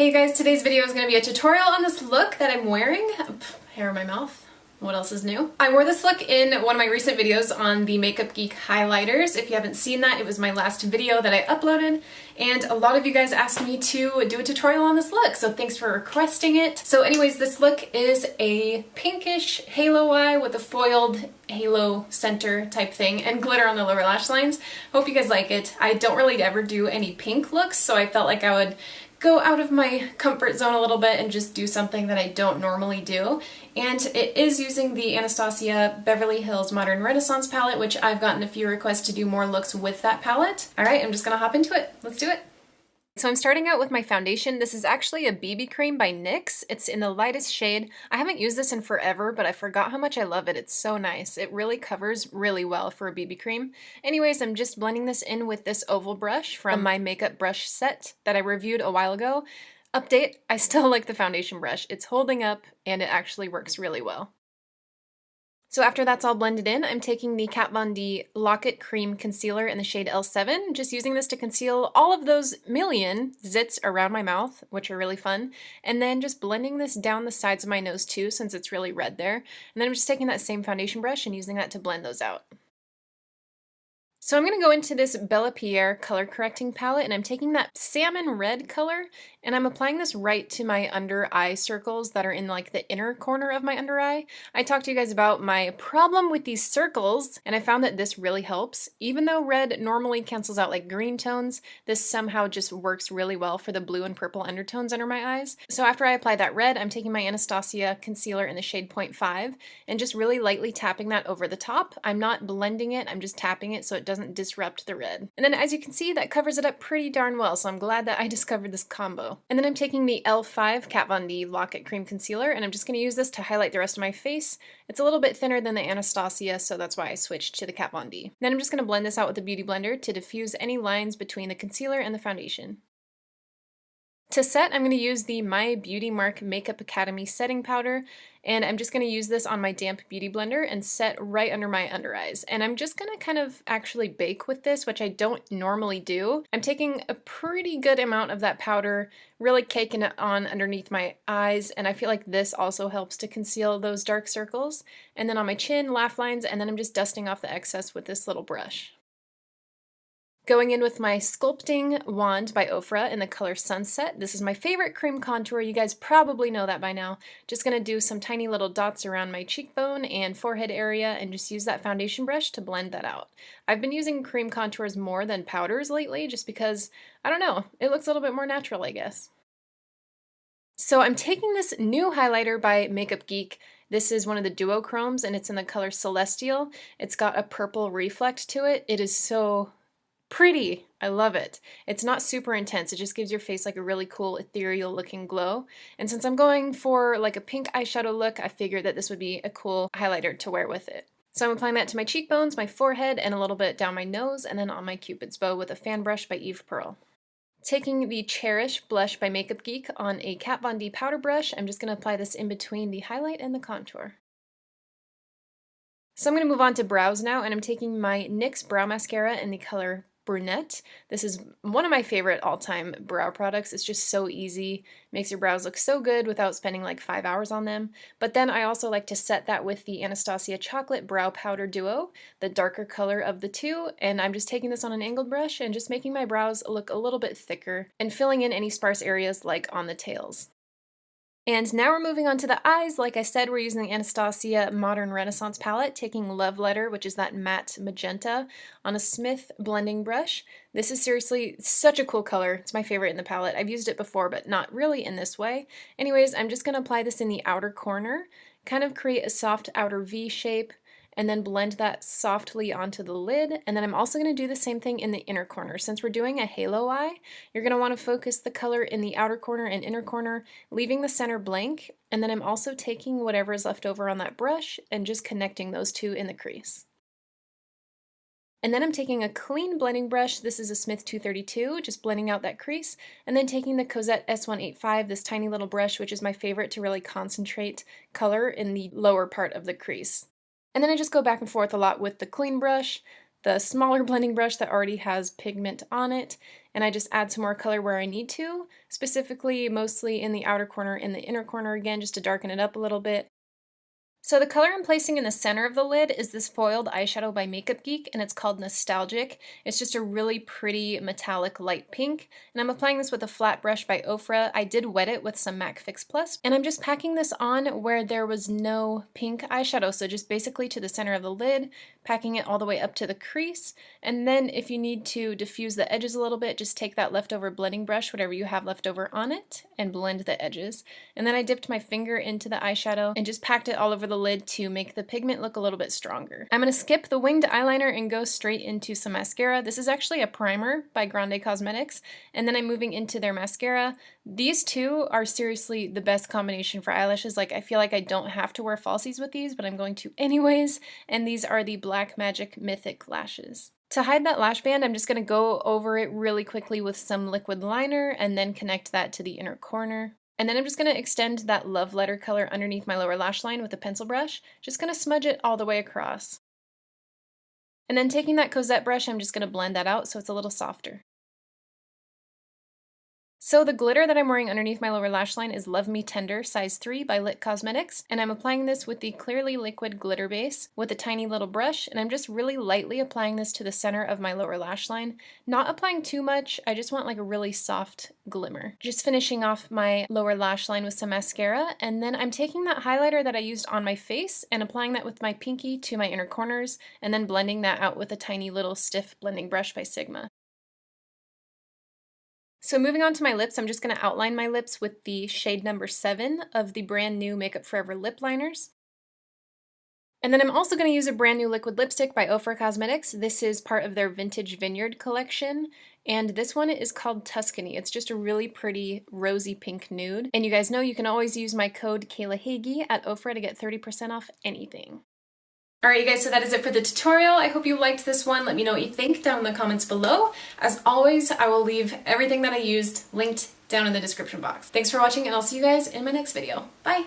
Hey guys, today's video is going to be a tutorial on this look that I'm wearing. Hair in my mouth. What else is new? I wore this look in one of my recent videos on the Makeup Geek highlighters. If you haven't seen that, it was my last video that I uploaded, and a lot of you guys asked me to do a tutorial on this look, so thanks for requesting it. So anyways, this look is a pinkish halo eye with a foiled halo center type thing and glitter on the lower lash lines. Hope you guys like it. I don't really ever do any pink looks, so I felt like I would go out of my comfort zone a little bit and just do something that I don't normally do. And it is using the Anastasia Beverly Hills Modern Renaissance palette, which I've gotten a few requests to do more looks with that palette. All right, I'm just gonna hop into it. Let's do it. So I'm starting out with my foundation. This is actually a BB cream by NYX. It's in the lightest shade. I haven't used this in forever, but I forgot how much I love it. It's so nice. It really covers really well for a BB cream. Anyways, I'm just blending this in with this oval brush from my makeup brush set that I reviewed a while ago. Update, I still like the foundation brush. It's holding up and it actually works really well. So after that's all blended in, I'm taking the Kat Von D Lock-It Cream Concealer in the shade L7, just using this to conceal all of those million zits around my mouth, which are really fun, and then just blending this down the sides of my nose too, since it's really red there. And then I'm just taking that same foundation brush and using that to blend those out. So I'm going to go into this Bella Pierre color correcting palette, and I'm taking that salmon red color and I'm applying this right to my under eye circles that are in like the inner corner of my under eye. I talked to you guys about my problem with these circles, and I found that this really helps. Even though red normally cancels out like green tones, this somehow just works really well for the blue and purple undertones under my eyes. So after I apply that red, I'm taking my Anastasia concealer in the shade 0.5 and just really lightly tapping that over the top. I'm not blending it, I'm just tapping it so it doesn't disrupt the red. And then as you can see, that covers it up pretty darn well, so I'm glad that I discovered this combo. And then I'm taking the L5 Kat Von D Lock-It Cream Concealer, and I'm just going to use this to highlight the rest of my face. It's a little bit thinner than the Anastasia, so that's why I switched to the Kat Von D. Then I'm just going to blend this out with the Beauty Blender to diffuse any lines between the concealer and the foundation. To set, I'm going to use the My Beauty Mark Makeup Academy setting powder, and I'm just going to use this on my damp beauty blender and set right under my under eyes. And I'm just going to kind of actually bake with this, which I don't normally do. I'm taking a pretty good amount of that powder, really caking it on underneath my eyes, and I feel like this also helps to conceal those dark circles. And then on my chin, laugh lines, and then I'm just dusting off the excess with this little brush. Going in with my Sculpting Wand by Ofra in the color Sunset. This is my favorite cream contour. You guys probably know that by now. Just going to do some tiny little dots around my cheekbone and forehead area and just use that foundation brush to blend that out. I've been using cream contours more than powders lately just because, I don't know, it looks a little bit more natural, I guess. So I'm taking this new highlighter by Makeup Geek. This is one of the duochromes and it's in the color Celestial. It's got a purple reflect to it. It is so pretty. I love it. It's not super intense. It just gives your face like a really cool ethereal looking glow. And since I'm going for like a pink eyeshadow look, I figured that this would be a cool highlighter to wear with it. So I'm applying that to my cheekbones, my forehead, and a little bit down my nose, and then on my Cupid's bow with a fan brush by Eve Pearl. Taking the Cherish blush by Makeup Geek on a Kat Von D powder brush, I'm just going to apply this in between the highlight and the contour. So I'm going to move on to brows now, and I'm taking my NYX brow mascara in the color Brunette. This is one of my favorite all-time brow products. It's just so easy, makes your brows look so good without spending like 5 hours on them. But then I also like to set that with the Anastasia Chocolate Brow Powder Duo, the darker color of the two, and I'm just taking this on an angled brush and just making my brows look a little bit thicker and filling in any sparse areas like on the tails. And now we're moving on to the eyes. Like I said, we're using the Anastasia Modern Renaissance palette, taking Love Letter, which is that matte magenta, on a Smith blending brush. This is seriously such a cool color. It's my favorite in the palette. I've used it before, but not really in this way. Anyways, I'm just going to apply this in the outer corner, kind of create a soft outer V shape, and then blend that softly onto the lid. And then I'm also going to do the same thing in the inner corner. Since we're doing a halo eye, you're going to want to focus the color in the outer corner and inner corner, leaving the center blank. And then I'm also taking whatever is left over on that brush and just connecting those two in the crease. And then I'm taking a clean blending brush. This is a Smith 232, just blending out that crease, and then taking the Cosette S185, this tiny little brush, which is my favorite to really concentrate color in the lower part of the crease. And then I just go back and forth a lot with the clean brush, the smaller blending brush that already has pigment on it, and I just add some more color where I need to, specifically mostly in the outer corner and the inner corner again, just to darken it up a little bit. So the color I'm placing in the center of the lid is this foiled eyeshadow by Makeup Geek, and it's called Nostalgic. It's just a really pretty metallic light pink, and I'm applying this with a flat brush by Ofra. I did wet it with some MAC Fix Plus, and I'm just packing this on where there was no pink eyeshadow, so just basically to the center of the lid, packing it all the way up to the crease, and then if you need to diffuse the edges a little bit, just take that leftover blending brush, whatever you have left over on it, and blend the edges. And then I dipped my finger into the eyeshadow and just packed it all over the lid to make the pigment look a little bit stronger. I'm going to skip the winged eyeliner and go straight into some mascara. This is actually a primer by Grande Cosmetics, and then I'm moving into their mascara. These two are seriously the best combination for eyelashes. Like, I feel like I don't have to wear falsies with these, but I'm going to anyways, and these are the Black Magic Mythic lashes. To hide that lash band, I'm just going to go over it really quickly with some liquid liner and then connect that to the inner corner. And then I'm just going to extend that love letter color underneath my lower lash line with a pencil brush. Just going to smudge it all the way across. And then taking that Cosette brush, I'm just going to blend that out so it's a little softer. So the glitter that I'm wearing underneath my lower lash line is Love Me Tender size 3 by Lit Cosmetics, and I'm applying this with the Clearly Liquid Glitter Base with a tiny little brush, and I'm just really lightly applying this to the center of my lower lash line. Not applying too much, I just want like a really soft glimmer. Just finishing off my lower lash line with some mascara, and then I'm taking that highlighter that I used on my face and applying that with my pinky to my inner corners, and then blending that out with a tiny little stiff blending brush by Sigma. So moving on to my lips, I'm just going to outline my lips with the shade number 7 of the brand new Makeup Forever lip liners. And then I'm also going to use a brand new liquid lipstick by Ofra Cosmetics. This is part of their Vintage Vineyard collection, and this one is called Tuscany. It's just a really pretty rosy pink nude. And you guys know you can always use my code KaylaHagee at Ofra to get 30% off anything. Alright you guys, so that is it for the tutorial. I hope you liked this one. Let me know what you think down in the comments below. As always, I will leave everything that I used linked down in the description box. Thanks for watching, and I'll see you guys in my next video. Bye!